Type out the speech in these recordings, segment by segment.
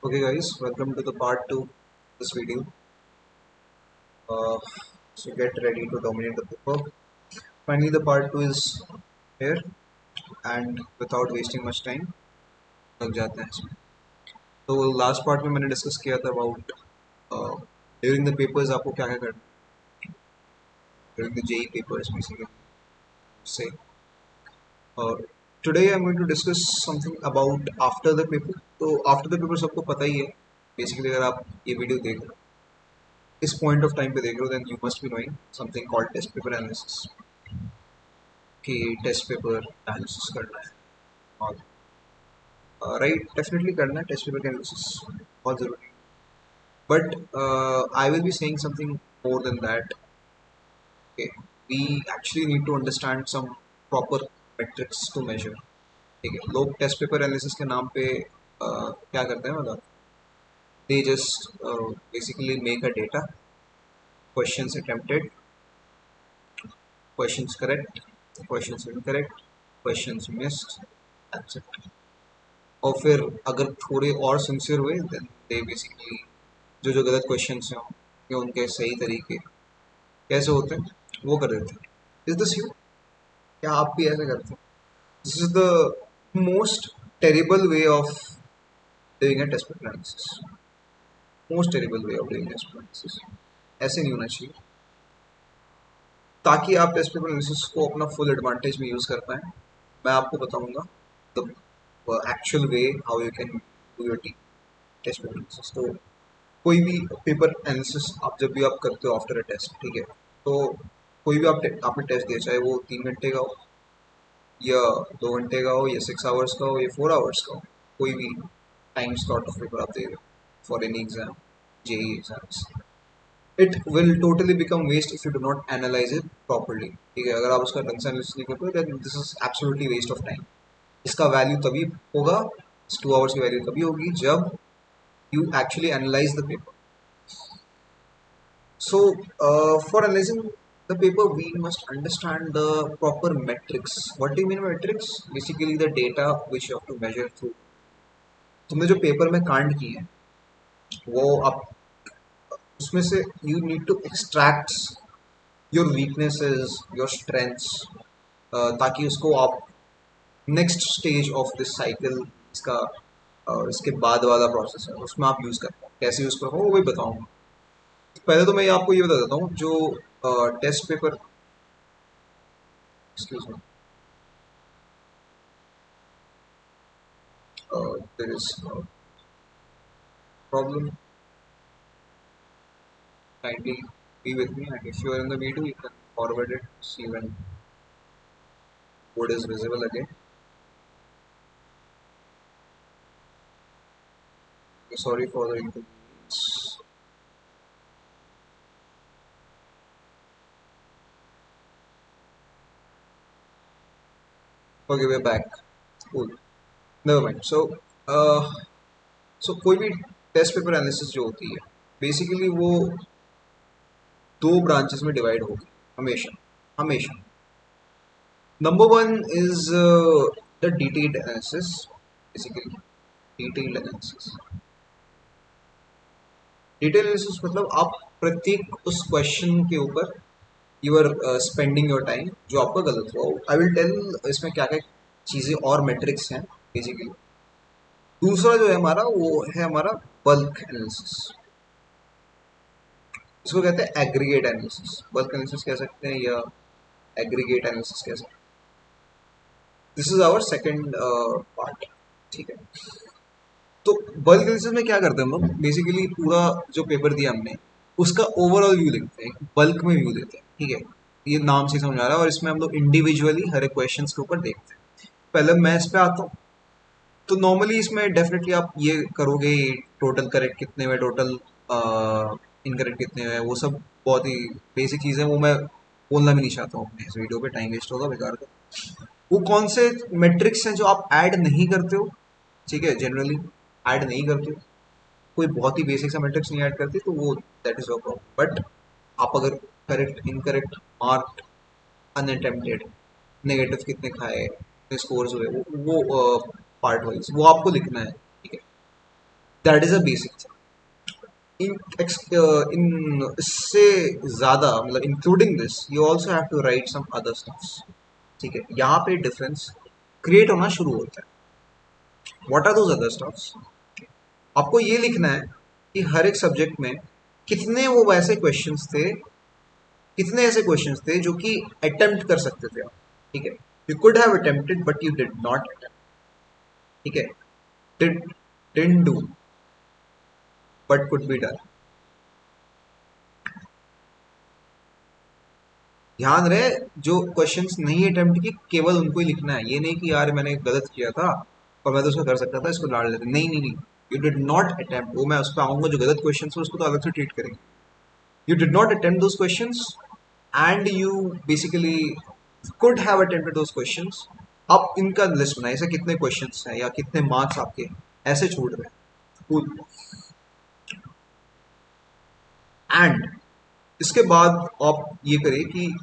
Okay guys, welcome to the part 2 of this video. So get ready to dominate the paper. Finally the part 2 is here and without wasting much time लग जाते हैं इसमें. तो last part में मैंने discuss किया था about during the papers आपको क्या क्या करना during the JE papers basically से. Today I am going to discuss something about after the paper. तो आफ्टर द पेपर सबको पता ही है बेसिकली. अगर आप ये वीडियो देख रहे हो इस पॉइंट ऑफ टाइम पे देख रहे हो then you must be knowing something called test paper analysis कि टेस्ट पेपर एनालिसिस करना है और राइट डेफिनेटली करना है टेस्ट पेपर का एनालिसिस बहुत ज़रूरी. But I will be saying something more than that. We actually need to understand some proper metrics to measure. ठीक है, लोग टेस्ट पेपर एनालिसिस के नाम पे क्या करते हैं मतलब they just basically make a data, questions attempted, questions correct, questions incorrect, questions missed, that's it. और फिर अगर थोड़े और सिंसियर हुए देन दे बेसिकली जो जो गलत क्वेश्चंस हैं या उनके सही तरीके कैसे होते हैं वो कर देते हैं. Is this you? क्या आप भी ऐसे करते हैं? This is the most terrible way of doing a test paper analysis. Most terrible way of doing test paper analysis. ऐसे नहीं होना चाहिए ताकि आप टेस्ट पेपर एनालिसिस को अपना फुल एडवांटेज में यूज़ कर पाएँ. मैं आपको बताऊंगा the actual way how you can do your test paper analysis. तो कोई भी पेपर एनालिसिस आप जब भी आप करते हो आफ्टर अ टेस्ट, ठीक है, तो कोई भी आपने टेस्ट दिया चाहे वो 3 घंटे का हो या 2 घंटे का हो या 6 आवर्स का हो या 4 आवर्स का हो, कोई भी टाइम स्लॉट ऑफ पेपर आप दे रहे हो for any exam, JEE exams, it will totally become waste if you do not analyse it properly. ठीक है, अगर आप उसका ढंग से एनालिसिस नहीं करते then this is absolutely waste of time. इसका वैल्यू तभी होगा, इस 2 आवर्स की वैल्यू तभी होगी जब you actually analyze the paper. So, for analyzing the paper, we must understand the proper metrics. What do you mean by metrics? Basically, the data which you have to measure through. तुमने जो paper में कांड किए हैं वो आप उसमें से you need to extract your weaknesses, your strengths, ताकि उसको आप next stage of this cycle इसका इसके बाद वाला प्रोसेस है उसमें आप यूज़ कर पाओ. कैसे यूज़ कर पाओ वो भी बताऊंगा. पहले तो मैं आपको ये बता देता हूँ जो test paper, excuse me, there is problem, kindly be with me and if you are in the video you can forward it, see when code is visible again. Sorry for the inconvenience. Okay, we're back. Cool. Never mind. So कोई भी test paper analysis जो होती है basically वो 2 branches में divide होगी हमेशा हमेशा. Number one is the detailed analysis. Basically detailed analysis. Detail analysis मतलब आप प्रत्येक उस क्वेश्चन के ऊपर you are spending your time जो आपका गलत हुआ. आई विल टेल इसमें क्या क्या चीज़ें और मेट्रिक्स हैं बेसिकली. दूसरा जो है हमारा वो है हमारा बल्क एनालिसिस. इसको कहते हैं एग्रीगेट एनालिसिस. बल्क एनालिसिस कह सकते हैं या एग्रीगेट एनालिसिस कह सकते हैं. This is our second part. ठीक है, तो बल्क एनालिसिस में क्या करते हैं हम लोग बेसिकली पूरा जो पेपर दिया हमने उसका ओवरऑल व्यू लिखते हैं, बल्क में व्यू देते हैं. ठीक है, ये नाम से समझ आ रहा है और इसमें हम लोग इंडिविजुअली हर एक क्वेश्चन के ऊपर देखते हैं. पहले मैं इस पे आता हूँ. तो नॉर्मली इसमें डेफिनेटली आप ये करोगे टोटल करेक्ट कितने में, टोटल इनकरेक्ट कितने में, वो सब बहुत ही बेसिक चीज़ें. वो मैं बोलना भी नहीं चाहता हूँ अपने इस वीडियो पे, टाइम वेस्ट होगा बेकार का. वो कौन से मेट्रिक्स हैं जो आप ऐड नहीं करते हो, ठीक है, जनरली ऐड नहीं करते हो. कोई बहुत ही बेसिक सा मैट्रिक्स नहीं ऐड करते तो वो that is your problem. But आप अगर correct incorrect marked unattempted negative कितने खाए कितने स्कोर्स हुए वो पार्ट वाइज वो आपको लिखना है. ठीक है, दैट इज अ बेसिक। इन इससे ज्यादा मतलब including this you also have to write some other stuffs. ठीक है, यहाँ पे डिफरेंस क्रिएट होना शुरू होता है। What are those other stuffs? आपको ये लिखना है कि हर एक सब्जेक्ट में कितने वो वैसे क्वेश्चंस थे, कितने ऐसे क्वेश्चंस थे जो कि अटेम्प्ट कर सकते थे आप। ठीक है, you could have attempted but you did not attempt. ठीक है, didn't do but could be done. ध्यान रहे, जो क्वेश्चंस नहीं अटेम्प्ट किए केवल उनको ही लिखना है। ये नहीं कि यार मैंने गलत किया था और मैं तो उसको कर सकता था, इसको डाल लेते। नहीं नहीं नहीं, यू डिड नॉट अटेम्प्ट। वो मैं उस पर आऊंगा, जो गलत क्वेश्चन है उसको तो अलग से ट्रीट करेंगे। You did not attempt those questions and you basically could have attempted those questions. आप इनका लिस्ट बनाए, ऐसे कितने क्वेश्चंस हैं या कितने मार्क्स आपके ऐसे छूट रहे हैं। एंड इसके बाद आप ये करें कि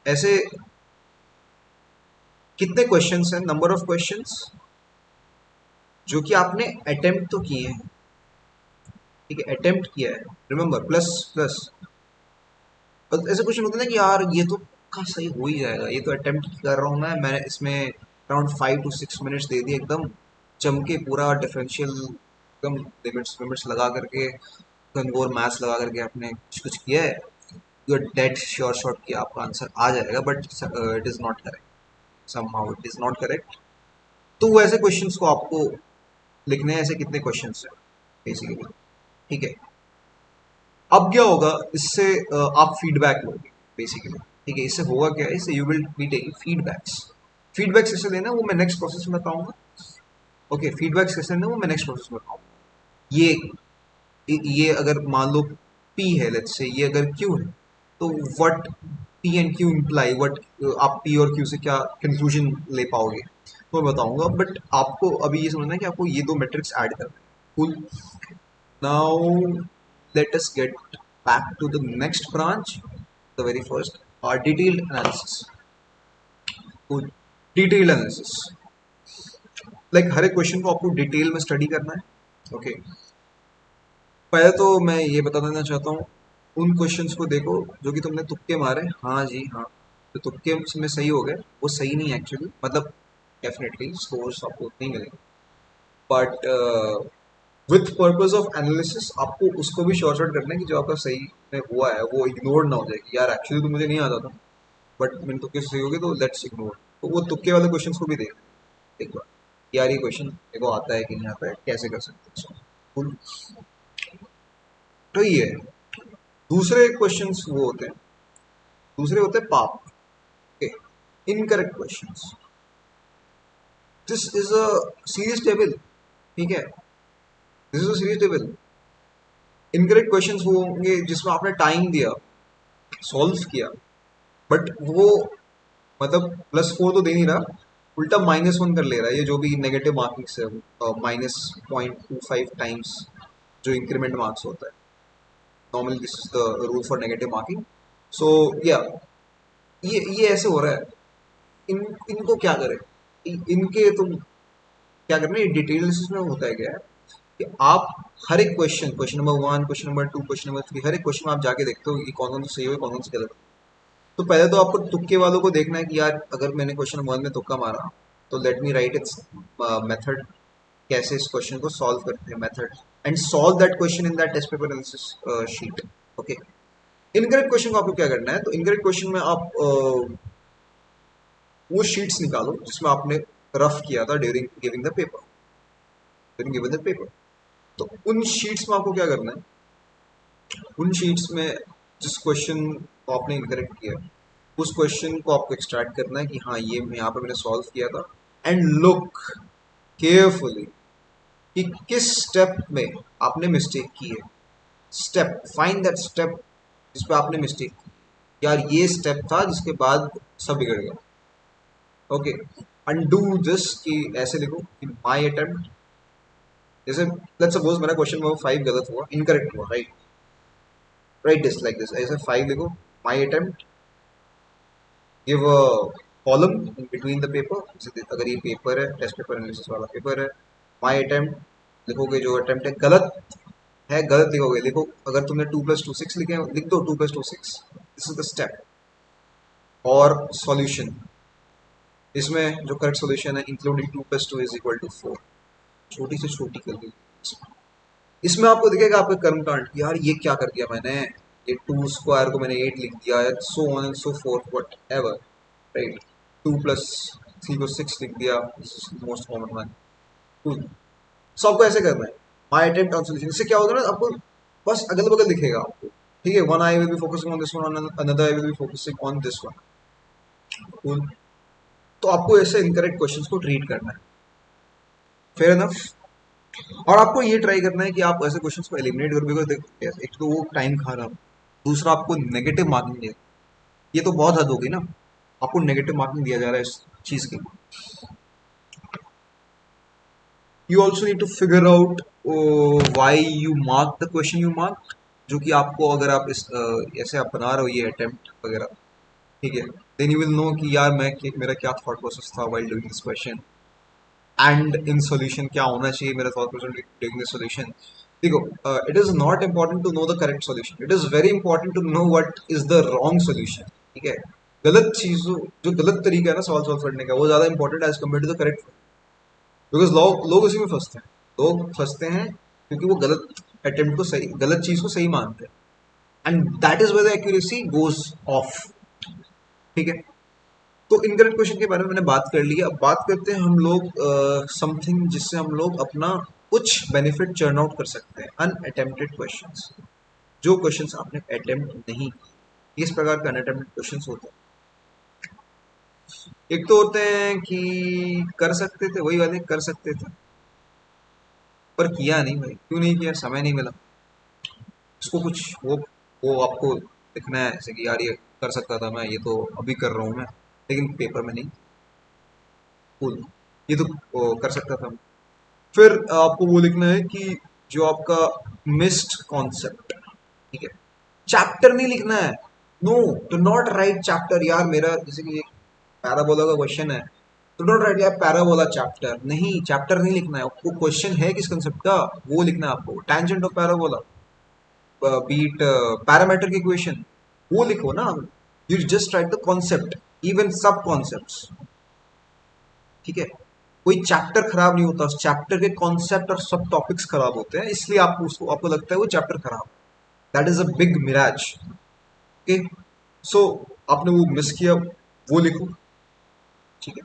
ऐसे कितने क्वेश्चंस हैं, नंबर ऑफ क्वेश्चंस जो कि आपने अटेम्प्ट तो किए हैं। ठीक है, अटेम्प्ट किया है, रिमेंबर प्लस प्लस। ऐसे क्वेश्चन होते हैं ना कि यार ये तो का सही हो ही जाएगा, ये तो अटेम्प्ट कर रहा हूँ मैंने इसमें अराउंड 5 to 6 मिनट्स दे दिए, एकदम जम के पूरा डिफरेंशियल एकदम लिमिट्स लिमिट्स लगा करके, गनगोर मैथ्स लगा करके आपने कुछ कुछ किया है। You are dead sure shot कि आपका आंसर आ जाएगा, but it is not correct, somehow it is not correct. तो वो ऐसे क्वेश्चंस को आपको लिखने हैं, ऐसे कितने क्वेश्चंस हैं बेसिकली। ठीक है, अब क्या होगा इससे, आप फीडबैक लोगे बेसिकली। ठीक है, इससे होगा क्या, इससे you will be taking feedbacks. Feedbacks कैसे लेना वो मैं नेक्स्ट प्रोसेस में बताऊंगा। ओके, फीडबैक्स कैसे लेना वो मैं नेक्स्ट प्रोसेस में बताऊंगा। ये अगर मान लो पी है, लेट्स से ये अगर क्यू है, तो what P and Q imply what, आप पी और क्यू से क्या कंक्लूजन ले पाओगे वो मैं बताऊंगा। बट आपको अभी ये समझना है कि आपको ये दो मैट्रिक्स ऐड करना है। Cool. Now let us get back to the next branch, the very first, detailed analysis. Good. Detailed analysis. Like हर एक क्वेश्चन को आपको डिटेल में स्टडी करना है। ओके, पहले तो मैं ये बता देना चाहता हूँ, उन क्वेश्चंस को देखो जो कि तुमने तुक्के मारे। हाँ जी हाँ, तो तुक्के में सही हो गए, वो सही नहीं एक्चुअली, मतलब डेफिनेटली स्कोर्स आपको उतने ही मिलेंगे, but with purpose of analysis आपको उसको भी शॉर्ट आउट करना है कि जो आपका सही में हुआ है वो इग्नोर ना हो जाए कि यार एक्चुअली तो मुझे नहीं आता था, बट मैंने तुक्के से सही हो गए तो लेट्स इग्नोर। तो वो तुक्के वाले क्वेश्चन को भी देख एक बार, यार ये क्वेश्चन मेरे को आता है कि नहीं आता है, कैसे कर सकते हैं। Cool. तो ये है। दूसरे क्वेश्चन वो होते हैं, दूसरे होते हैं पाप। Incorrect question, this is a series table. ठीक है, this is a series table. Incorrect questions वो होंगे जिसमें आपने टाइम दिया, सॉल्व किया, बट वो मतलब +4 तो दे नहीं रहा, उल्टा -1 कर ले रहा है। ये जो भी नेगेटिव मार्किंग्स है, -0.25 टाइम्स जो इंक्रीमेंट मार्क्स होता है। Normally this is the rule for negative marking. So या ये ऐसे हो रहा है। इनको क्या करें, इनके तुम क्या करना है, डिटेल एनालिसिस में होता है क्या है कि आप हर एक question, question number 1, question number 2, question number 3, हर एक क्वेश्चन में आप जाके देखते हो कि कौन कौन सा सही हो, कौन कौन सा गलत। तो पहले तो आपको तुक्के वालों को देखना है कि यार अगर मैंने क्वेश्चन नंबर 1 में तुक्का मारा तो let me write its method, कैसे इस क्वेश्चन को सॉल्व करते हैं, method, and solve that question in that test paper analysis sheet. Okay, incorrect question को आपको क्या करना है, तो इनकरेक्ट क्वेश्चन में आप वो शीट्स निकालो जिसमें आपने रफ किया था during giving the paper, during giving the paper. तो उन शीट्स में आपको क्या करना है, उन शीट्स में जिस क्वेश्चन को आपने इनकरेक्ट किया उस क्वेश्चन को आपको एक्सट्रैक्ट करना है कि हाँ ये यहाँ पे मैंने सॉल्व किया था, एंड लुक केयरफुली कि किस स्टेप में आपने मिस्टेक की है। स्टेप, फाइंड दैट स्टेप जिस पे आपने मिस्टेक की, यार ये स्टेप था जिसके बाद सब बिगड़ गया। ओके, अनडू दिस कि ऐसे लिखो कि माई अटेम्प्ट, जैसे लेट्स सपोज मेरा क्वेश्चन नंबर 5 गलत हुआ, इनकरेक्ट हुआ, right, right this like this, ऐसे 5 लिखो, my attempt, give a column in between the paper, अगर ये पेपर है, टेस्ट पेपर एनालिसिस वाला पेपर है, माई अटेम्प्ट, लिखोगे जो अटेम्प्ट है गलत लिखोगे। लिखो, अगर तुमने 2 + 2 6 लिखे लिख दो 2 + 2 6, दिस इज द स्टेप। और सॉल्यूशन, इसमें जो करेक्ट सॉल्यूशन है इंक्लूडिंग 2 + 2 = 4, छोटी से छोटी कर दी। इसमें आपको दिखेगा आपका कर्मकांड, यार ये क्या कर दिया मैंने, ये 2² को मैंने 8 लिख दिया, so on and so fourth what ever, right. 2 + 3 को 6 लिख दिया, मोस्ट कॉमन वन। सो आपको ऐसे करना है, माई अटेम्प्ट ऑन सोल्यूशन। इससे क्या होगा ना, आपको बस अगल बगल दिखेगा आपको, ठीक है। One I will be focusing on this one, another I will be focusing on this one. तो आपको ऐसे इनकरेक्ट क्वेश्चंस को ट्रीट करना है, फेयर इनफ। और आपको ये ट्राई करना है कि आप ऐसे क्वेश्चंस को एलिमिनेट करो, बिकॉज देखो एक तो वो टाइम खा रहा, दूसरा आपको नेगेटिव मार्किंग दिया, ये तो बहुत हद होगी ना, आपको नेगेटिव मार्किंग दिया जा रहा है इस चीज की। You also need to figure out why you mark the question you mark, जो कि आपको अगर आप इस ऐसे आप बना रहे हो ये अटेम्प्ट वगैरह, ठीक है, देन यू विल नो कि यार मेरा क्या थॉट प्रोसेस था while doing this question, and इन सॉल्यूशन क्या होना चाहिए मेरा thought process doing this solution. देखो, it is not important to know the correct solution, it is very important to know what is the wrong solution, ठीक है। गलत चीजों, जो गलत तरीका है ना सॉल्व करने का, वो ज्यादा important as compare to the correct, because लोग उसी में फंसते हैं। लोग फंसते हैं क्योंकि वो गलत अटेम्प्ट को सही, गलत चीज को सही मानते हैं, and that is where the accuracy goes off, ठीक है। तो इनकरेक्ट क्वेश्चन के बारे में मैंने बात कर ली, अब बात करते हैं हम लोग समथिंग जिससे हम लोग अपना कुछ बेनिफिट चर्न आउट कर सकते हैं, अनअटेम्प्टेड क्वेश्चंस, जो क्वेश्चंस आपने अटेम्प्ट नहीं किए, इस प्रकार के अनअटेम्प्टेड क्वेश्चंस होते हैं। एक तो होते हैं कि कर सकते थे, वही वाले कर सकते थे पर किया नहीं, भाई क्यों नहीं किया, समय नहीं मिला। उसको कुछ वो आपको लिखना है ऐसे कि यार ये कर सकता था मैं, ये तो अभी कर रहा हूँ मैं, लेकिन पेपर में नहीं, कूल, ये तो कर सकता था। फिर आपको वो लिखना है कि जो आपका मिस्ड कॉन्सेप्ट, ठीक है। चैप्टर नहीं लिखना है, no, do not write chapter. यार मेरा जैसे कि पैराबोला का क्वेश्चन है, डू नॉट राइट यार पैराबोला चैप्टर, नहीं, चैप्टर नहीं लिखना है आपको, क्वेश्चन है किस कंसेप्ट का वो लिखना है आपको, tangent of parabola, beat parametric equation, वो लिखो ना। You just write the concept, even sub concepts, ठीक है। कोई चैप्टर खराब नहीं होता, उस चैप्टर के कॉन्सेप्ट और सब टॉपिक्स खराब होते हैं, इसलिए आपको लगता है वो चैप्टर खराब, that is a big mirage, okay. So आपने वो मिस किया, वो लिखो, ठीक है।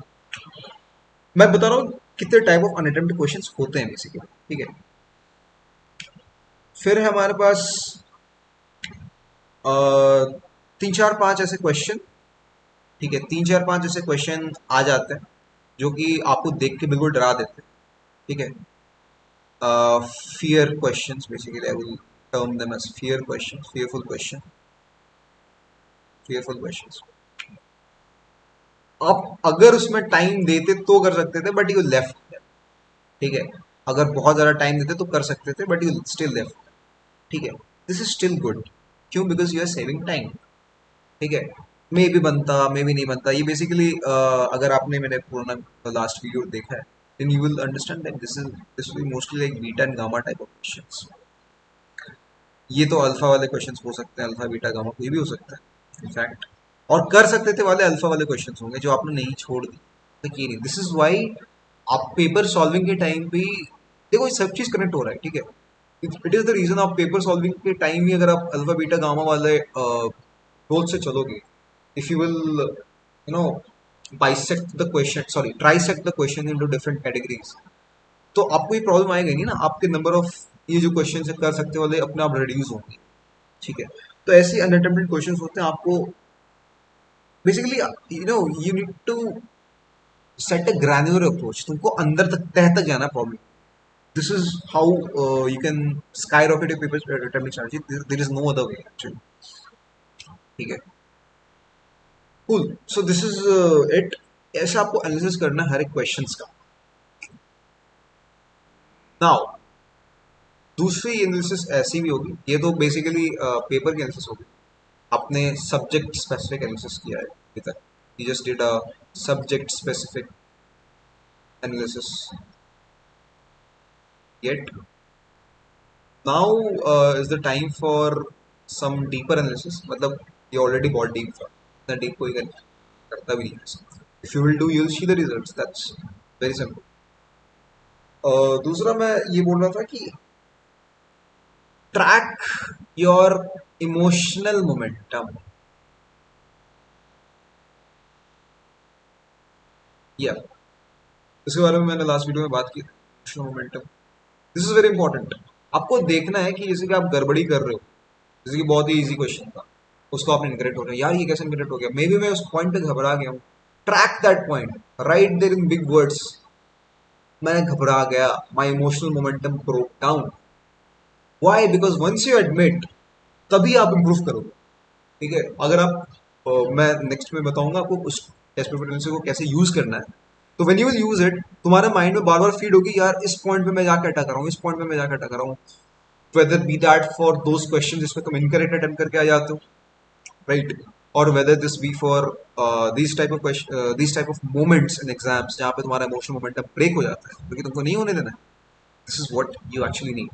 मैं बता रहा हूँ कितने टाइप ऑफ अनअटेम्प्टेड क्वेश्चंस होते हैं बेसिकली, ठीक है। फिर है हमारे पास 3 4 5 ऐसे क्वेश्चन, ठीक है, 3 4 5 ऐसे क्वेश्चन आ जाते हैं जो कि आपको देख के बिल्कुल डरा देते हैं, ठीक है। fear questions, basically I will term them as fearful questions। आप अगर उसमें टाइम देते तो कर सकते थे, बट यू लेफ्ट, ठीक है। अगर बहुत ज्यादा टाइम देते तो कर सकते थे, बट यू स्टिल लेफ्ट, ठीक है। दिस इज स्टिल गुड, क्यों, because you are saving time, ठीक है। मे भी बनता, मे भी नहीं बनता, ये बेसिकली अगर आपने मेरे पुराना लास्ट वीडियो देखा है, then you will understand that this will be mostly like beta and gamma type of questions। ये तो अल्फा वाले क्वेश्चंस हो सकते हैं, अल्फा बीटा गामा कोई भी हो सकता है इनफैक्ट, और कर सकते थे वाले अल्फा वाले क्वेश्चंस होंगे जो आपने नहीं छोड़ दी, तो ये नहीं। दिस इज वाई आप पेपर सॉल्विंग के टाइम पे देखो ये सब चीज कनेक्ट हो रहा है, ठीक है। इट इज द रीजन आप पेपर सॉल्विंग के टाइम ही अगर आप अल्फा बीटा गामा वाले रोल से चलोगे, if you will you know bisect the question, sorry trisect the question into different categories, तो आपको ये प्रॉब्लम आएगा नहीं ना, आपके नंबर ऑफ ये जो क्वेश्चन है कर सकते वाले अपने आप रिड्यूस होंगे, ठीक है। तो ऐसे अनअटेम्प्टेड क्वेश्चंस होते हैं, आपको basically you need to set a granular approach, तुमको अंदर तक तह तक जाना problem. This is how you can skyrocket your paper attempt charge, there is no other way actually, ठीक है। Cool, so this is it, ऐसा आपको एनालिसिस करना है हर एक क्वेश्चंस का। नाउ दूसरी एनालिसिस ऐसी भी होगी, ये तो बेसिकली पेपर की एनालिसिस होगी, आपने सब्जेक्ट स्पेसिफिक एनालिसिस किया है अभी तक, you just did a subject specific analysis, yet. Now is the time for some deeper analysis. मतलब ये already बहुत deep था, इतना deep कोई करता भी नहीं है. If you will do, you'll see the results. That's very simple. दूसरा मैं ये बोल रहा था कि track your emotional momentum. Yeah, इसके बारे में मैंने लास्ट वीडियो में बात की. Emotional momentum, this is very important. आपको देखना है कि जैसे कि आप गड़बड़ी कर रहे हो, जैसे कि बहुत ही इजी क्वेश्चन था, उसको आपने इनकरेक्ट हो रहा है, यार ये कैसे इनकरेक्ट हो गया, मे बी मैं उस पॉइंट पे घबरा गया हूँ. Track that point, right there in big words, मैं घबरा गया, my emotional momentum broke down. Why? Because once you admit, तभी आप इम्प्रूव करोगे. ठीक है, अगर आप मैं नेक्स्ट में बताऊंगा आपको उस टेस्ट पेपर को कैसे यूज करना है. तो when you will use it, तुम्हारे माइंड में बार बार फीड होगी, यार इस पॉइंट पे मैं जाकर अटक रहा हूँ, इस पॉइंट पे मैं जाकर अटक रहा हूँ. whether be that for those questions जिसमें तुम incorrect attempt करके आ जाते हो, right? or whether this be for these type of moments in exams जहाँ पे तुम्हारा emotional momentum break हो जाता है, क्योंकि तुमको नहीं होने देना है. This is what you actually need.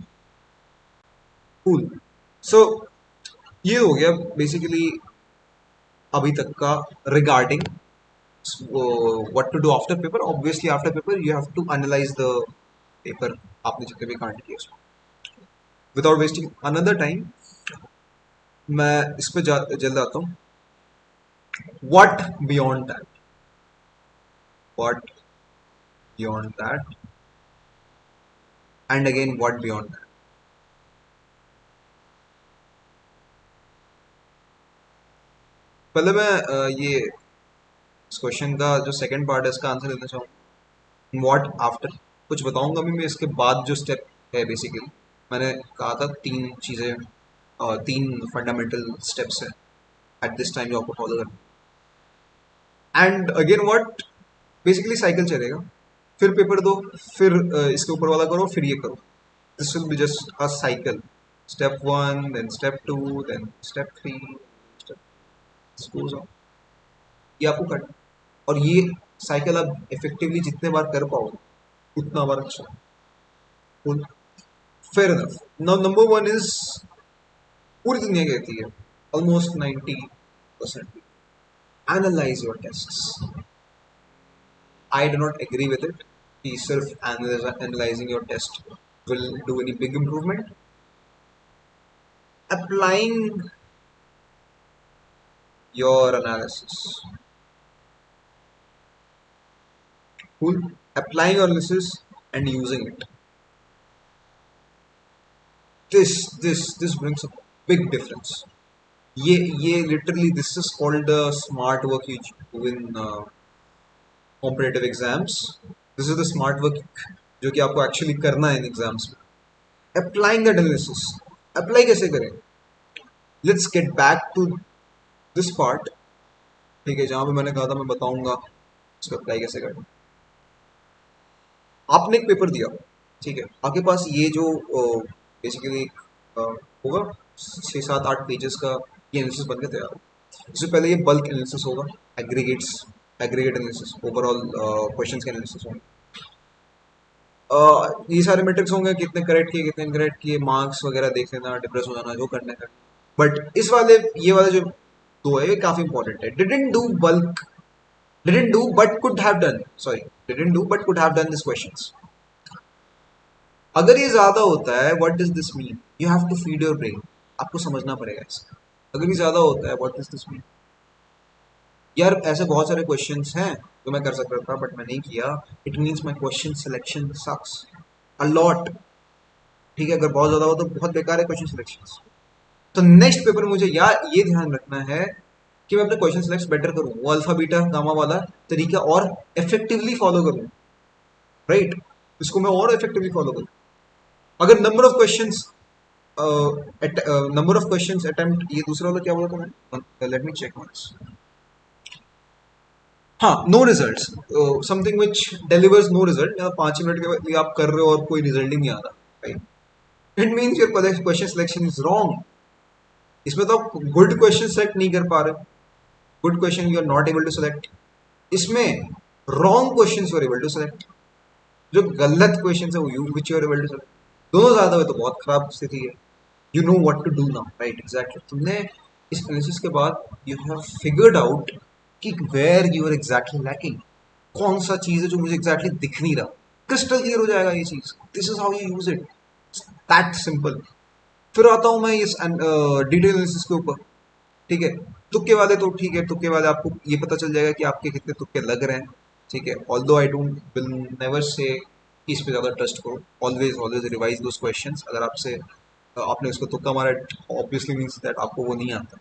Cool. So ये हो गया basically अभी तक का regarding what to do after paper. Obviously after paper you have to analyze the paper आपने जितने भी कांड किए उसमें. Without wasting another time, मैं इस पे जल्द आता हूँ. What beyond that? What beyond that? And again, what beyond that? पहले मैं ये इस क्वेश्चन का जो सेकंड पार्ट है इसका आंसर देना चाहूँ. व्हाट आफ्टर कुछ बताऊंगा भी मैं इसके बाद. जो स्टेप है बेसिकली मैंने कहा था तीन चीज़ें, तीन फंडामेंटल स्टेप्स है एट दिस टाइम जो आपको फॉलो करना. And again what, basically cycle चलेगा. फिर पेपर दो, फिर इसके ऊपर वाला करो, फिर ये करो. This will be just a cycle. Step 1, then step 2, then step 3, step this goes on. ये आपको करना, और ये साइकिल आप इफेक्टिवली जितने बार कर पाओगे उतना बार अच्छा. Cool. Fair enough. Now number one is, पूरी दुनिया कहती है almost 90% analyze your tests. I do not agree with it. कि सिर्फ analyzing your test will do any big improvement. Applying your analysis. Cool. Applying your analysis and using it. This brings a big difference. ये literally this is called the smart work you do in competitive exams. This is the smart work जो कि आपको actually करना है in exams में. Applying that analysis. Apply कैसे करें? Let's get back to this part. ठीक है, जहाँ पे मैंने कहा था मैं बताऊंगा इसको अप्लाई कैसे करें. आपने एक पेपर दिया, ठीक है, आपके पास ये जो बेसिकली होगा 6-7-8 पेजेस का ये एनालिसिस बनकर तैयार हो. इससे पहले ये बल्क एनालिसिस होगा, एग्रीगेट एनालिसिस, ओवरऑल क्वेश्चंस के एनालिसिस होंगे. ये सारे मैट्रिक्स होंगे, कितने करेक्ट किए कितने इनकरेक्ट किए, मार्क्स वगैरह देख लेना, डिप्रेस हो जाना, जो करना है. बट इस वाले ये वाले जो दो है ये काफी इंपॉर्टेंट है. Didn't do but could have done, sorry, didn't do but could have done these questions. अगर ये ज्यादा होता है, what does this mean? You have to feed your brain. आपको समझना पड़ेगा इसका. अगर ये ज्यादा होता है, what does this mean? यार ऐसे बहुत सारे क्वेश्चंस हैं जो मैं कर सकता था बट मैं नहीं किया. It means my question selection sucks a lot. ठीक है, अगर बहुत ज्यादा हो तो बहुत बेकार है क्वेश्चन सिलेक्शन. तो नेक्स्ट पेपर में मुझे ये ध्यान रखना है कि मैं अपने क्वेश्चन सिलेक्ट बेटर करूं, वो अल्फा बीटा गामा वाला तरीका और इफेक्टिवली फॉलो करूं. राइट, इसको मैं और इफेक्टिवली फॉलो करूं. अगर नंबर ऑफ क्वेश्चंस अटेम्प्ट, ये दूसरा वाला क्या बोला था मैंने, लेट मी चेक वंस. हाँ, no result, something which delivers no result. 5 minute के बाद आप कर रहे हो और कोई रिजल्ट ही नहीं आ रहा, right? It means your question selection is wrong. इसमें तो आप गुड क्वेश्चन सेलेक्ट नहीं कर पा रहे, good question you are not able to select. इसमें wrong question you are able to select. जो गलत क्वेश्चन है वो which you are able to select. दोनों ज्यादा हुए तो बहुत खराब स्थिति है। You know what to do now, right? Exactly. तुमने इस एनालिसिस के बाद यू हैव फिगर्ड आउट कि where you are exactly lacking, कौन सा चीज है जो मुझे एग्जैक्टली दिख नहीं रहा। क्रिस्टल क्लियर हो जाएगा ये चीज। This is how you use it, that simple. फिर आता हूं मैं इस डिटेल एनालिसिस के ऊपर। ठीक है, तुक्के वाले तो ठीक है, तुक्के वाले आपको ये पता चल जाएगा कि आपके कितने तुक्के लग रहे हैं। ठीक है, although I don't will never say कि इस पे ज़्यादा ट्रस्ट करो। Always always revise those questions. अगर आपसे आपने उसको तुक्का मारा, ऑब्वियसली मीन्स दैट आपको वो नहीं आता।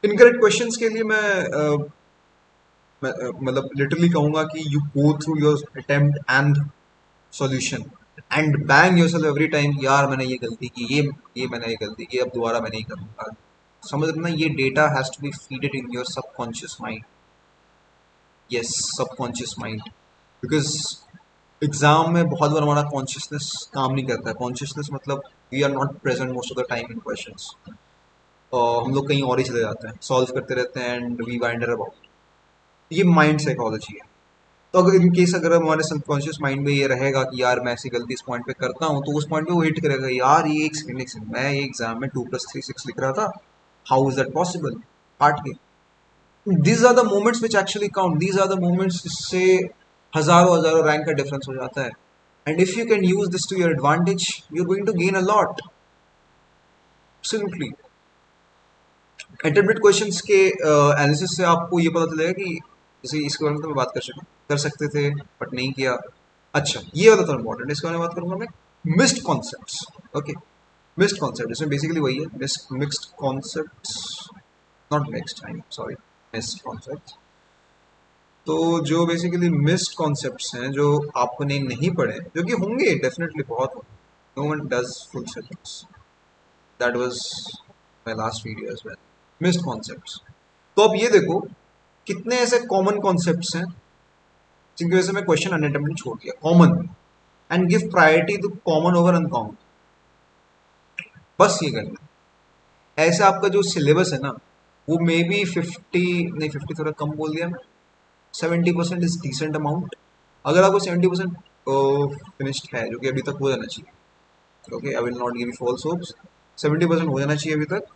इनकरेक्ट क्वेश्चंस के लिए मतलब लिटरली कहूंगा कि you go through your attempt and solution and bang yourself every time, यार मैंने ये गलती की, ये मैंने ये गलती की, अब दोबारा मैं नहीं करूंगा। समझ रहे ना, ये data has to be feeded in your subconscious mind. Yes, subconscious mind. Because exam में बहुत बार हमारा कॉन्शियसनेस काम नहीं करता है। कॉन्शियसनेस मतलब we are not present most of the time in questions, और हम लोग कहीं और ही चले जाते हैं, सॉल्व करते रहते हैं एंड वी वाइंडर अबाउट। ये माइंड साइकोलॉजी है। तो अगर इन केस अगर हमारे सबकॉन्शियस माइंड में ये रहेगा कि यार मैं ऐसी गलती इस पॉइंट पे करता हूँ, तो उस पॉइंट पे वो हिट करेगा, यार ये एक सेकंड मैं ये एग्जाम में 2+3 6 लिख रहा था, हाउ इज दैट पॉसिबल। काट के, these are the moments which actually count. These are the moments जिससे हजारों हजारों रैंक का डिफरेंस हो जाता है। And if you can use this to your advantage, you are going to gain a lot simply. Attempted questions के analysis से आपको ये पता चलेगा कि जैसे इसके बारे में तो मैं बात कर सकते थे बट नहीं किया। अच्छा, ये वाला तो इम्पोर्टेंट है, इसके बारे में बात करूंगा मैं। Missed concepts. Okay, missed concept इसमें बेसिकली वही है, mixed concepts, not mixed, I am sorry, missed concepts. तो जो बेसिकली मिस्ड कॉन्सेप्ट्स हैं जो आपने नहीं पढ़े, जो कि होंगे डेफिनेटली बहुत, no one does full syllabus, that was my last video as well. Missed concepts, तो अब ये देखो कितने ऐसे कॉमन कॉन्सेप्ट्स हैं जिनकी वजह से मैं क्वेश्चन अनअटेम्प्टेड छोड़ दिया। Common, and give priority to common over uncommon, बस ये करना। ऐसा आपका जो सिलेबस है ना, वो मे बी 50, नहीं 50 थोड़ा कम बोल दिया मैं, 70% इज डिसेंट अमाउंट। अगर आपको 70% फिनिश्ड है, जो कि अभी तक हो जाना चाहिए, okay, I will not give you false hopes, 70% हो जाना चाहिए अभी तक।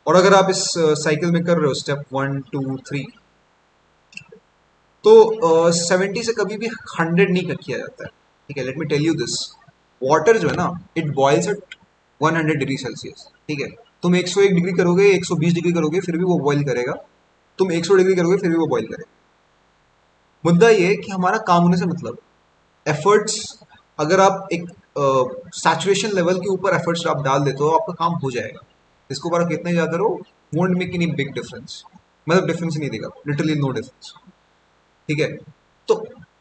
और अगर आप इस साइकिल में कर रहे हो स्टेप 1 2 3, तो 70 से कभी भी 100 नहीं किया जाता है। ठीक है, let me tell you this. Water जो है ना, it boils at 100 degree Celsius. ठीक है, तुम 101 डिग्री करोगे, 120 डिग्री करोगे, फिर भी वो बॉइल करेगा। तुम 100 डिग्री करोगे, फिर भी वो बॉइल करेगा। मुद्दा ये है कि हमारा काम होने से मतलब एफर्ट्स, अगर आप एक सैचुरेशन लेवल के ऊपर एफर्ट्स आप डाल देते हो, आपका काम हो जाएगा। इसके ऊपर आप कितने ज्यादा रहो, won't make any big difference, मतलब डिफरेंस ही नहीं देगा, लिटरली नो डिफरेंस। ठीक है, तो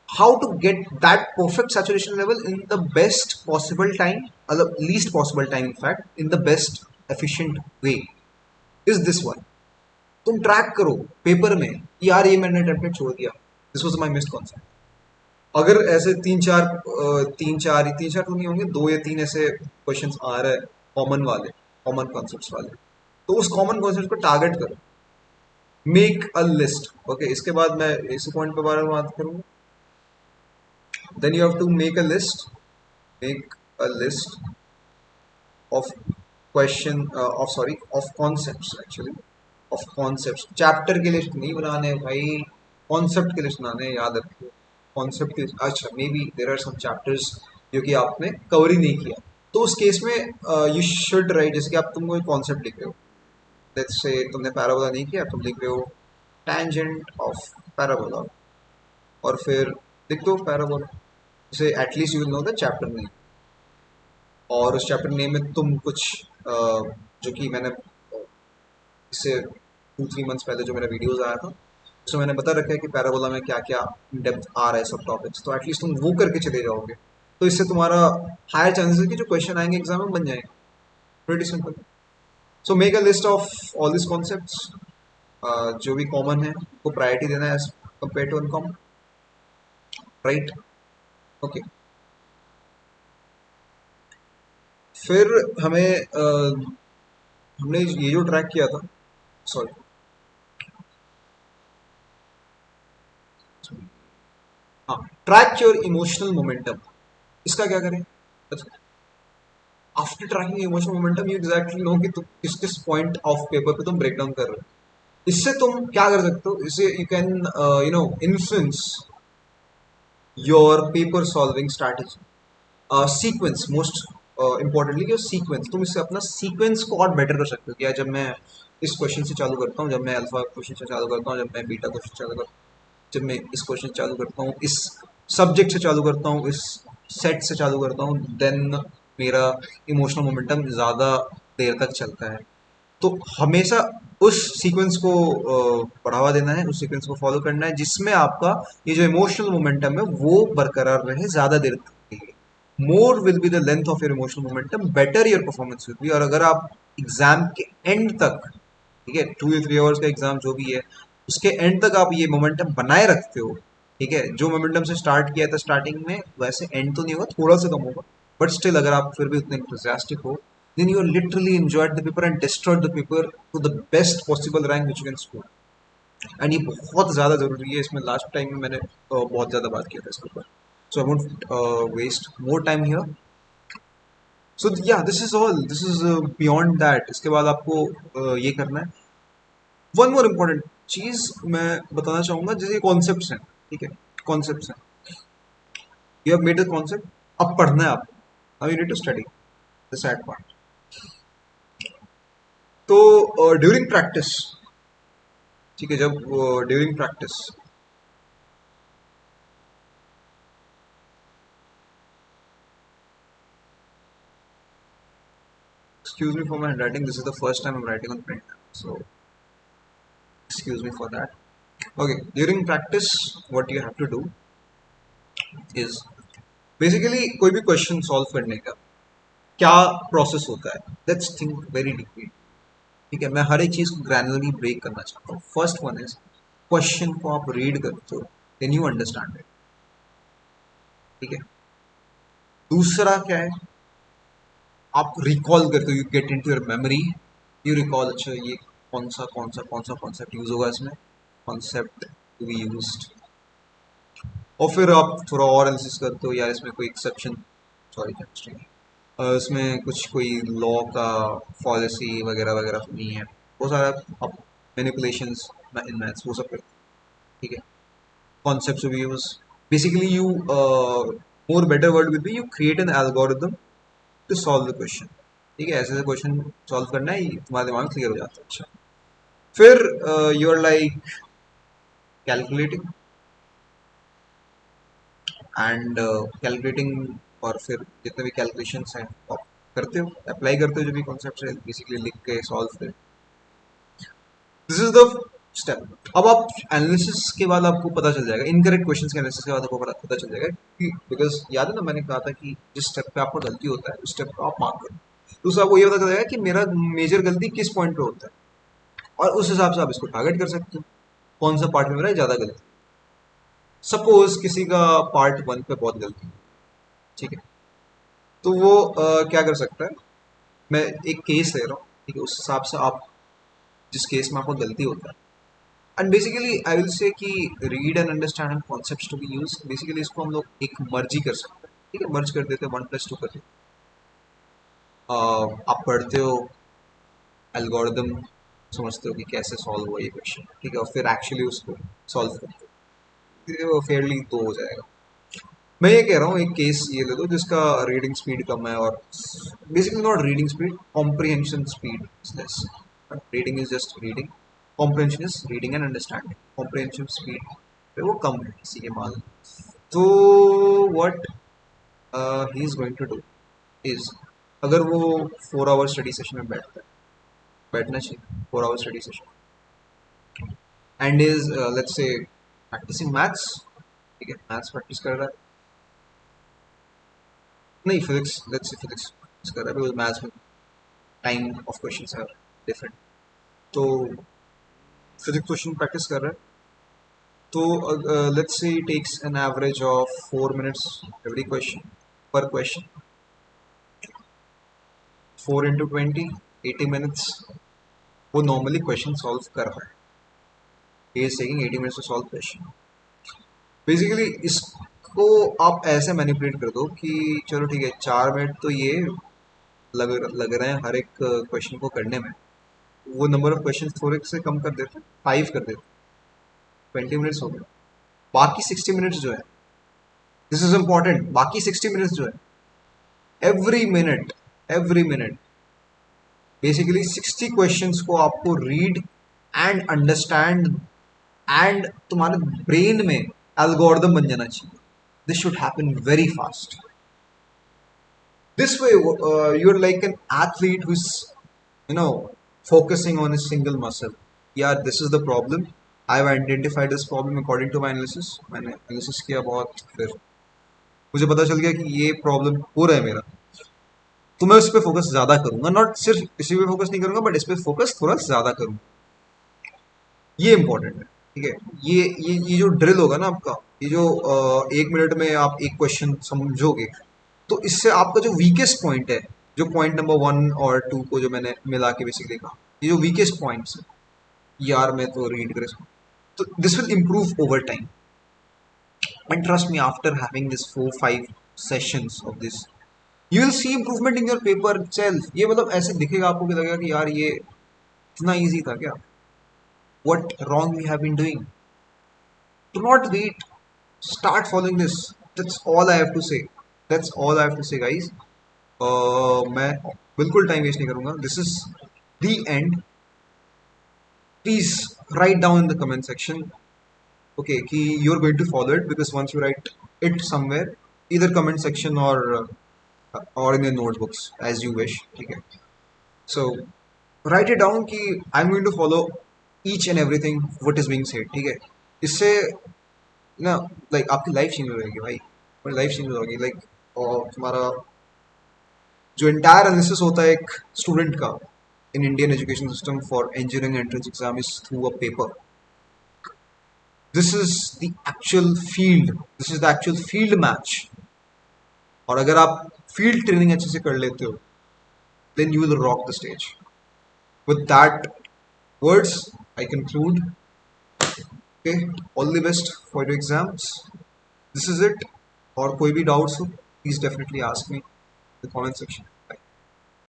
how to get that perfect saturation level in the best possible time, मतलब least possible time in fact, in the best efficient way, is this one. तुम track करो पेपर में, यार ये मैंने टेम्पलेट छोड़ दिया, this was my missed concept. अगर ऐसे तीन चार तो नहीं होंगे, 2 या 3 ऐसे क्वेश्चंस आ रहे हैं कॉमन वाले, कॉमन कॉन्सेप्ट्स वाले, तो उस कॉमन कॉन्सेप्ट को टारगेट करो। Make a list. ओके, इसके बाद मैं इसी पॉइंट पे बारे में बात करूंगा। Then you have to make a list of question, of sorry, of concepts actually, of concepts. Chapter की लिस्ट नहीं बनाने भाई, कॉन्सेप्ट की लिस्ट बनाने, याद रखिए। कॉन्सेप्ट की, अच्छा, maybe there are some chapters जो कि आपने कवर ही नहीं किया, तो उस केस में यू शुड राइट, जैसे कि आप तुम कोई कॉन्सेप्ट लिख रहे हो, लेट्स से तुमने पैराबोला नहीं किया, तुम लिख रहे हो tangent ऑफ पैराबोला, और फिर लिख दो पैराबोला, जैसे at least you will know the chapter name. और उस चैप्टर नेम में तुम कुछ जो कि मैंने इससे 2 3 मंथ्स पहले जो मेरा वीडियोस आया था, उसमें मैंने बता रखा है कि पैराबोला में क्या क्या डेप्थ आ रहा है, सब टॉपिक्स, तो एटलीस्ट तुम वो करके चले जाओगे, तो इससे तुम्हारा हायर चांसेस है कि जो क्वेश्चन आएंगे एग्जाम में बन जाएंगे। Pretty simple. So make a list of all this concepts, जो भी कॉमन है वो प्रायोरिटी देना है as compare to uncommon, right? Okay, फिर हमें हमने ये जो ट्रैक किया था, सॉरी, हाँ, ट्रैक योर इमोशनल मोमेंटम। इसका क्या करें? After tracking emotional momentum you exactly know कि तुम किस किस पॉइंट ऑफ पेपर पे तुम ब्रेक डाउन कर रहे हो। इससे तुम क्या कर सकते हो, इससे you can influence your paper solving strategy, sequence most importantly your sequence. तुम इससे अपना सीक्वेंस को और बेटर कर सकते हो कि यार जब मैं इस क्वेश्चन से चालू करता हूँ, जब मैं अल्फा क्वेश्चन से चालू करता हूँ, जब मैं बीटा क्वेश्चन चालू करता हूँ, जब मैं इस क्वेश्चन चालू करता हूँ, इस सब्जेक्ट से चालू करता हूँ, इस सेट से चालू करता हूँ, देन मेरा इमोशनल मोमेंटम ज़्यादा देर तक चलता है। तो हमेशा उस सीक्वेंस को बढ़ावा देना है, उस सीक्वेंस को फॉलो करना है जिसमें आपका ये जो इमोशनल मोमेंटम है वो बरकरार रहे ज़्यादा देर तक के लिए। More will be the length of your emotional momentum, better your performance will be. और अगर आप एग्जाम के एंड तक, ठीक है, 2 या 3 आवर्स का एग्जाम जो भी है, उसके एंड तक आप ये मोमेंटम बनाए रखते हो, ठीक है, जो मोमेंटम से स्टार्ट किया था स्टार्टिंग में वैसे एंड तो नहीं होगा, थोड़ा सा कम होगा, बट स्टिल अगर आप फिर भी उतने इंथुसियास्टिक हो, then you literally enjoyed the paper and destroyed the paper to the best possible rank which you can score. And ये बहुत ज़्यादा ज़रूरी है, इसमें लास्ट टाइम में मैंने बहुत ज़्यादा बात किया था इसके ऊपर, so I won't waste more time here. So yeah this is all, this is beyond that. इसके बाद आपको ये करना है, वन मोर इम्पॉर्टेंट चीज़ मैं बताना चाहूँगा, जैसे कॉन्सेप्ट्स हैं, ठीक है, कॉन्सेप्ट्स हैं, you have made the concept, अब पढ़ना है आपको, now you need to study the sad part. तो ड्यूरिंग प्रैक्टिस, ठीक है, जब during practice, excuse me for my handwriting, this is the first time I'm writing on print, so excuse me for that. Okay, during practice what you have to do is basically कोई भी question solve करने का क्या process होता है, let's think very deeply, ठीक है। मैं हर एक चीज को ग्रैनुलरली ब्रेक करना चाहता हूँ। फर्स्ट वन इज क्वेश्चन को आप रीड करते हो, देन यू अंडरस्टैंड इट, ठीक है। दूसरा क्या है, आप रिकॉल करते हो, you get into your memory, you recall, अच्छा ये कौन सा कॉन्सेप्ट यूज होगा इसमें, कॉन्सेप्ट टू बी यूज्ड। और फिर आप थोड़ा और एनालिसिस करते हो, यार इसमें कोई एक्सेप्शन, सॉरी केमिस्ट्री नहीं, इसमें कुछ कोई लॉ का पॉलिसी वगैरह वगैरह तो नहीं है, वो सारा आप मैनिपुलेशंस इन मैथ्स वो सब करते हो, ठीक है। Concepts to be use, basically you more better word will be you create an algorithm to solve the question, ठीक है। ऐसे ऐसे क्वेश्चन सॉल्व करना है, तुम्हारे दिमाग में क्लियर हो जाता है। अच्छा, फिर you are like calculating and calculating, और फिर जितने भी कैलकुलेशंस हैं आप करते हो, अप्लाई करते हो जो भी कॉन्सेप्ट है, बेसिकली लिख के सॉल्व कर, दिस इज द स्टेप। अब आप एनालिसिस के बाद आपको पता चल जाएगा, इनकरेक्ट क्वेश्चंस के एनालिसिस के बाद आपको पता चल जाएगा कि, बिकॉज याद है ना मैंने कहा था कि जिस स्टेप पे आपको गलती होता है उस स्टेप को आप मार्क करो, तो उससे आपको ये पता चल जाएगा कि मेरा मेजर गलती किस पॉइंट पे होता है, और उस हिसाब से आप इसको टारगेट कर सकते हो, कौन सा पार्ट में मेरा ज़्यादा गलती। सपोज किसी का पार्ट 1 पे बहुत गलती है, ठीक है, तो वो क्या कर सकता है, मैं एक केस ले रहा हूँ, ठीक है, उस हिसाब से आप जिस केस में आपको गलती होता है, and basically I will say कि read and understand and concepts to be use, basically इसको हम लोग एक मर्ज ही कर सकते हैं, ठीक है, मर्ज कर देते हैं, 1+2 कर देते हैं। आप पढ़ते हो एल्गोरिदम, समझते हो कि कैसे सॉल्व हुआ ये क्वेश्चन, ठीक है, और फिर एक्चुअली उसको सॉल्व करते हो, फिर वो फेयरली तो हो जाएगा। मैं ये कह रहा हूँ एक केस ये ले लो जिसका रीडिंग स्पीड कम है, और basically not reading speed, comprehension speed is less. Reading is just reading, comprehension is reading and understanding, comprehension speed वो कम है किसी के मान। तो what he is going to do is, अगर वो 4 आवर स्टडी सेशन में बैठता है, बैठना चाहिए 4 hour study session, and is let's say practising maths, ठीक है, मैथ्स प्रैक्टिस कर रहा है, नहीं फिजिक्स, लेट्स से फिजिक्स कर रहा है, बिकॉज मैथ्स में time of questions are different, तो फिजिक्स क्वेश्चन प्रैक्टिस कर रहा है, तो let's say takes an average of 4 minutes every question, per question, 4 into 20, 80 minutes, वो नॉर्मली क्वेश्चन सॉल्व कर रहा है, he is taking 80 minutes to solve question। Basically इस को आप ऐसे मैनिपुलेट कर दो कि चलो ठीक है 4 मिनट तो ये लग रहे हैं हर एक क्वेश्चन को करने में, वो नंबर ऑफ क्वेश्चन थोड़े से कम कर देते, 5 कर देते, 20 मिनट्स हो गए। बाकी 60 मिनट्स जो है, दिस इज इंपॉर्टेंट, बाकी 60 मिनट्स जो है, एवरी मिनट बेसिकली 60 क्वेश्चंस को आपको रीड एंड अंडरस्टैंड एंड तुम्हारे ब्रेन में एल्गोरिदम बन जाना चाहिए। This should happen very fast. This way, you're like an athlete who's, you know, focusing on a single muscle. Yeah, this is the problem. I've identified this problem according to my analysis. मैंने analysis किया बहुत, फिर मुझे पता चल गया कि ये problem हो रहा है मेरा, तो मैं उस पर फोकस ज़्यादा करूंगा, नॉट सिर्फ इसी पे फोकस नहीं करूंगा, बट इस पे फोकस थोड़ा ज़्यादा करूंगा। ये इंपॉर्टेंट है, ठीक है। ये जो ड्रिल होगा ना आपका, ये जो 1 मिनट में आप एक क्वेश्चन समझोगे, तो इससे आपका जो वीकेस्ट पॉइंट है, जो पॉइंट नंबर 1 और 2 को जो मैंने मिला के बेसिकली कहा, ये जो वीकेस्ट पॉइंट्स है, यार मैं तो रीड कर इसको, तो this will improve over time. And trust me, after having this 4-5 sessions of this, you will see improvement in your paper self. ये मतलब ऐसे दिखेगा आपको कि लगेगा कि यार ये इतना ईजी था क्या, what wrong we have been doing. Do not wait. Start following this. That's all I have to say. That's all I have to say, guys. मैं बिल्कुल टाइम वेस्ट नहीं करूंगा. This is the end. Please write down in the comment section. Okay, कि you're going to follow it, because once you write it somewhere, either comment section or in your notebooks as you wish. ठीक है. So write it down कि I'm going to follow each and everything what is being said. ठीक है. इससे ना like आपकी life change हो जाएगी भाई, और लाइफ चेंज हो जाएगी लाइक, और तुम्हारा जो इंटायर एनालिसिस होता है एक स्टूडेंट का in Indian education system for engineering entrance exam is through a paper. This is the actual field, this is the actual field match. और अगर आप फील्ड ट्रेनिंग अच्छे से कर लेते हो, then you will rock the stage. With that words I conclude. Okay, all the best for your exams. This is it. और कोई भी doubts हो, please definitely ask me in the comment section.